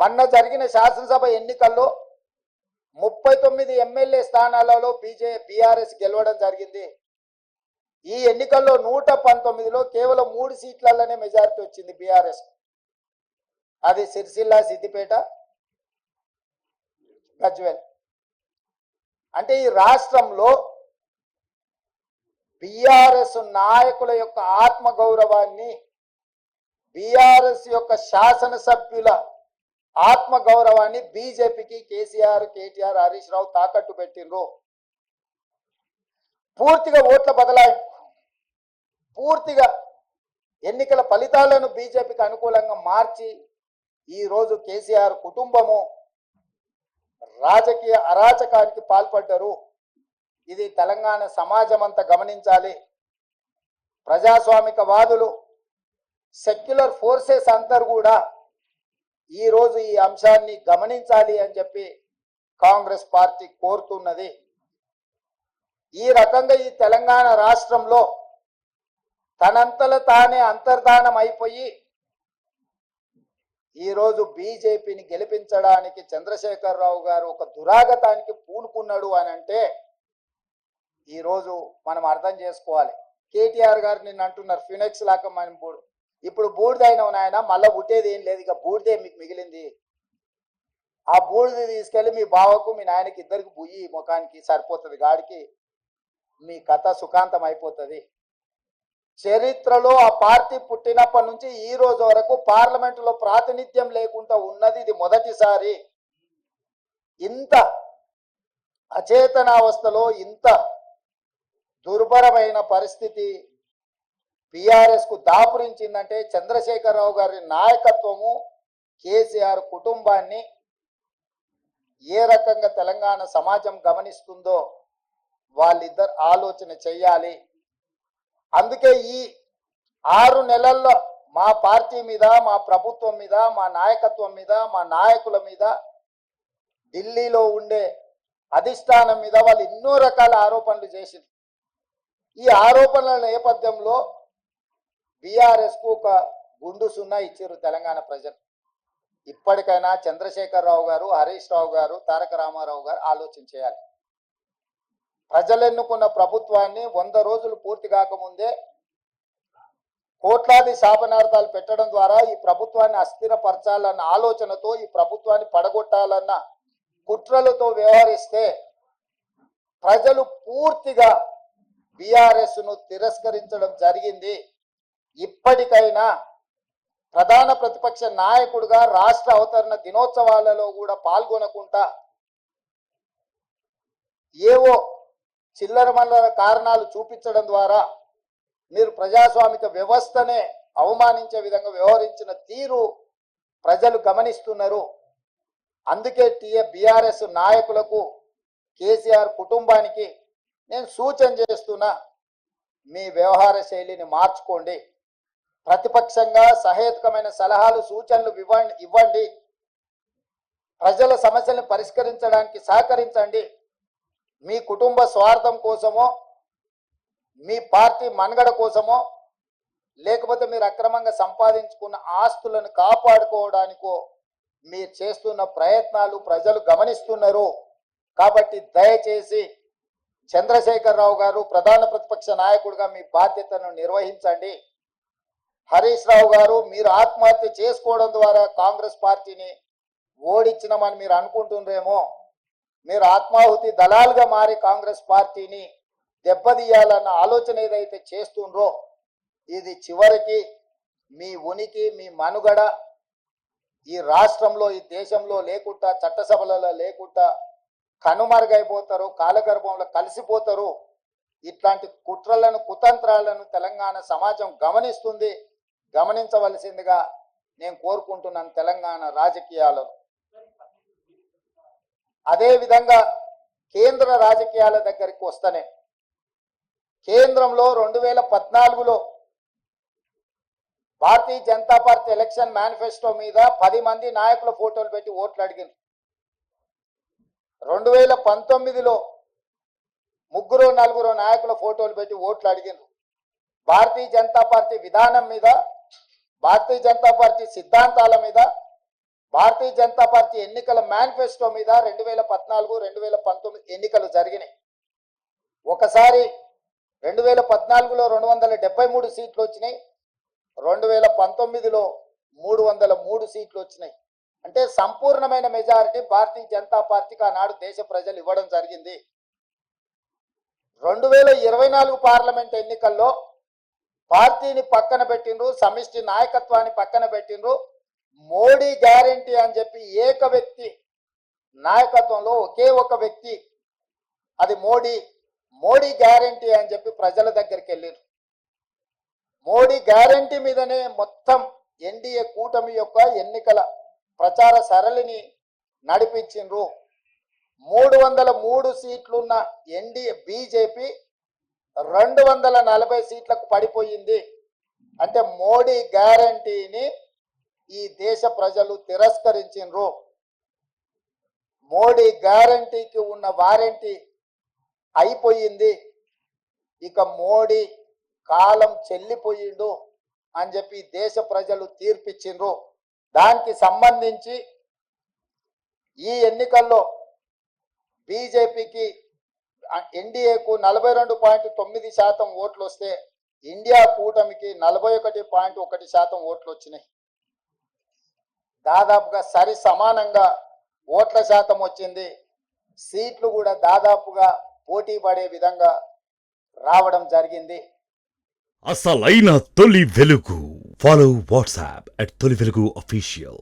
మొన్న జరిగిన శాసనసభ ఎన్నికల్లో 39 ఎమ్మెల్యే స్థానాలలో బీఆర్ఎస్ గెలవడం జరిగింది. ఈ ఎన్నికల్లో 119లో కేవలం 3 సీట్లలోనే మెజారిటీ వచ్చింది బీఆర్ఎస్. అది సిరిసిల్ల, సిద్దిపేట, గజ్వేల్. అంటే ఈ రాష్ట్రంలో బీఆర్ఎస్ నాయకుల యొక్క ఆత్మగౌరవాన్ని, బీఆర్ఎస్ యొక్క శాసనసభ్యుల ఆత్మగౌరవాన్ని బీజేపీకి కేసీఆర్, కేటీఆర్, హరీష్ రావు తాకట్టు పెట్టిండ్రు. పూర్తిగా ఓట్ల బదలాయింపు, పూర్తిగా ఎన్నికల ఫలితాలను బీజేపీకి అనుకూలంగా మార్చి ఈరోజు కేసీఆర్ కుటుంబము రాజకీయ అరాచకానికి పాల్పడ్డారు. ఇది తెలంగాణ సమాజం అంతా గమనించాలి. ప్రజాస్వామిక వాదులు, సెక్యులర్ ఫోర్సెస్ అందరూ కూడా ఈరోజు ఈ అంశాన్ని గమనించాలి అని చెప్పి కాంగ్రెస్ పార్టీ కోరుతున్నది. ఈ రకంగా ఈ తెలంగాణ రాష్ట్రంలో తనంతల తానే అంతర్ధానం అయిపోయి ఈరోజు బీజేపీని గెలిపించడానికి చంద్రశేఖరరావు గారు ఒక దురాగతానికి పూనుకున్నాడు అని అంటే ఈరోజు మనం అర్థం చేసుకోవాలి. కేటీఆర్ గారు నిన్న అంటున్నారు ఫినెక్స్ లాగా మనం ఇప్పుడు బూడిదైన నాయన మళ్ళీ పుట్టేది ఏం లేదు, ఇక బూడిదే మీకు మిగిలింది. ఆ బూడిది తీసుకెళ్ళి మీ బావకు మీ నాయనకి ఇద్దరికి బుయ్యి ముఖానికి సరిపోతుంది, గాడికి మీ కథ సుఖాంతం అయిపోతుంది. చరిత్రలో ఆ పార్టీ పుట్టినప్పటి నుంచి ఈ రోజు వరకు పార్లమెంటులో ప్రాతినిధ్యం లేకుండా ఉన్నది ఇది మొదటిసారి. ఇంత అచేతనావస్థలో, ఇంత దుర్భరమైన పరిస్థితి బీఆర్ఎస్ కు దాపురించిందంటే చంద్రశేఖరరావు గారి నాయకత్వము, కేసీఆర్ కుటుంబాన్ని ఏ రకంగా తెలంగాణ సమాజం గమనిస్తుందో వాళ్ళిద్దరు ఆలోచన చెయ్యాలి. అందుకే ఈ 6 నెలల్లో మా పార్టీ మీద, మా ప్రభుత్వం మీద, మా నాయకత్వం మీద, మా నాయకుల మీద, ఢిల్లీలో ఉండే అధిష్టానం మీద వాళ్ళు ఎన్నో రకాల ఆరోపణలు చేసింది. ఈ ఆరోపణల నేపథ్యంలో బీఆర్ఎస్ కు ఒక గుండు సున్నా ఇచ్చారు తెలంగాణ ప్రజలు. ఇప్పటికైనా చంద్రశేఖరరావు గారు, హరీష్ రావు గారు, తారక రామారావు గారు ఆలోచన చేయాలి. ప్రజలు ఎన్నుకున్న ప్రభుత్వాన్ని 100 రోజులు పూర్తి కాకముందే కోట్లాది శాపనార్థాలు పెట్టడం ద్వారా ఈ ప్రభుత్వాన్ని అస్థిరపరచాలన్న ఆలోచనతో, ఈ ప్రభుత్వాన్ని పడగొట్టాలన్న కుట్రలతో వ్యవహరిస్తే ప్రజలు పూర్తిగా బీఆర్ఎస్ ను తిరస్కరించడం జరిగింది. ఇప్పటికైనా ప్రధాన ప్రతిపక్ష నాయకుడిగా రాష్ట్ర అవతరణ దినోత్సవాలలో కూడా పాల్గొనకుండా ఏవో చిల్లర మల్లర కారణాలు చూపించడం ద్వారా మీరు ప్రజాస్వామిక వ్యవస్థనే అవమానించే విధంగా వ్యవహరించిన తీరు ప్రజలు గమనిస్తున్నారు. అందుకే బీఆర్ఎస్ నాయకులకు, కేసీఆర్ కుటుంబానికి నేను సూచన చేస్తున్నా, మీ వ్యవహార శైలిని మార్చుకోండి. ప్రతిపక్షంగా సహేతుకమైన సలహాలు, సూచనలు ఇవ్వండి. ప్రజల సమస్యలను పరిష్కరించడానికి సహకరించండి. మీ కుటుంబ స్వార్థం కోసమో, మీ పార్టీ మనుగడ కోసమో, లేకపోతే మీరు అక్రమంగా సంపాదించుకున్న ఆస్తులను కాపాడుకోవడానికో మీరు చేస్తున్న ప్రయత్నాలు ప్రజలు గమనిస్తున్నారు. కాబట్టి దయచేసి చంద్రశేఖరరావు గారు ప్రధాన ప్రతిపక్ష నాయకుడిగా మీ బాధ్యతను నిర్వహించండి. హరీష్ రావు గారు, మీరు ఆత్మహత్య చేసుకోవడం ద్వారా కాంగ్రెస్ పార్టీని ఓడించినామని మీరు అనుకుంటుండ్రేమో. మీరు ఆత్మాహుతి దళాలుగా మారి కాంగ్రెస్ పార్టీని దెబ్బతీయాలన్న ఆలోచన ఏదైతే చేస్తుండ్రో ఇది చివరికి మీ ఉనికి, మీ మనుగడ ఈ రాష్ట్రంలో, ఈ దేశంలో లేకుండా, చట్టసభలలో లేకుండా కనుమరుగైపోతారు, కాలగర్భంలో కలిసిపోతారు. ఇట్లాంటి కుట్రలను, కుతంత్రాలను తెలంగాణ సమాజం గమనిస్తుంది. గమనించవలసిందిగా నేను కోరుకుంటున్నాను తెలంగాణ రాజకీయాలను. అదేవిధంగా కేంద్ర రాజకీయాల దగ్గరికి వస్తేనే, కేంద్రంలో 2014లో Bharatiya Janata party election manifesto మీద 10 మంది నాయకుల ఫోటోలు పెట్టి ఓట్లు అడిగింది. 2019లో 3-4 నాయకుల ఫోటోలు పెట్టి ఓట్లు అడిగింది. భారతీయ జనతా పార్టీ విధానం మీద, భారతీయ జనతా పార్టీ సిద్ధాంతాల మీద, భారతీయ జనతా పార్టీ ఎన్నికల మేనిఫెస్టో మీద 2014, 2019 ఎన్నికలు జరిగినాయి. ఒకసారి 2014లో 273 సీట్లు వచ్చినాయి, 2019లో 303 సీట్లు వచ్చినాయి. అంటే సంపూర్ణమైన మెజారిటీ భారతీయ జనతా పార్టీకి ఆనాడు దేశ ప్రజలు ఇవ్వడం జరిగింది. 2024 పార్లమెంట్ ఎన్నికల్లో పార్టీని పక్కన పెట్టిండ్రు, సమిష్టి నాయకత్వాన్ని పక్కన పెట్టిండ్రు. మోడీ గ్యారంటీ అని చెప్పి ఏక వ్యక్తి నాయకత్వంలో ఒకే ఒక వ్యక్తి, అది మోడీ గ్యారంటీ అని చెప్పి ప్రజల దగ్గరికి వెళ్ళారు. మోడీ గ్యారంటీ మీదనే మొత్తం ఎన్డీఏ కూటమి యొక్క ఎన్నికల ప్రచార సరళిని నడిపించిండ్రు. 303 సీట్లున్న ఎన్డీఏ బీజేపీ 240 సీట్లకు పడిపోయింది. అంటే మోడీ గ్యారంటీని ఈ దేశ ప్రజలు తిరస్కరించిండ్రు. మోడీ గ్యారంటీకి ఉన్న వారంటీ అయిపోయింది. ఇక మోడీ కాలం చెల్లిపోయిండు అని చెప్పి దేశ ప్రజలు తీర్పిచ్చిండ్రు. దానికి సంబంధించి ఈ ఎన్నికల్లో బీజేపీకి ఎన్డీఏకు 42.9% ఓట్లు వస్తే ఇండియా కూటమికి 41.1% ఓట్లు వచ్చినాయి. దాదాపుగా సరి సమానంగా ఓట్ల శాతం వచ్చింది. సీట్లు కూడా దాదాపుగా పోటీ పడే విధంగా రావడం జరిగింది. అసలైన తొలి వెలుగు. ఫాలో వాట్సాప్ @తొలి వెలుగు official.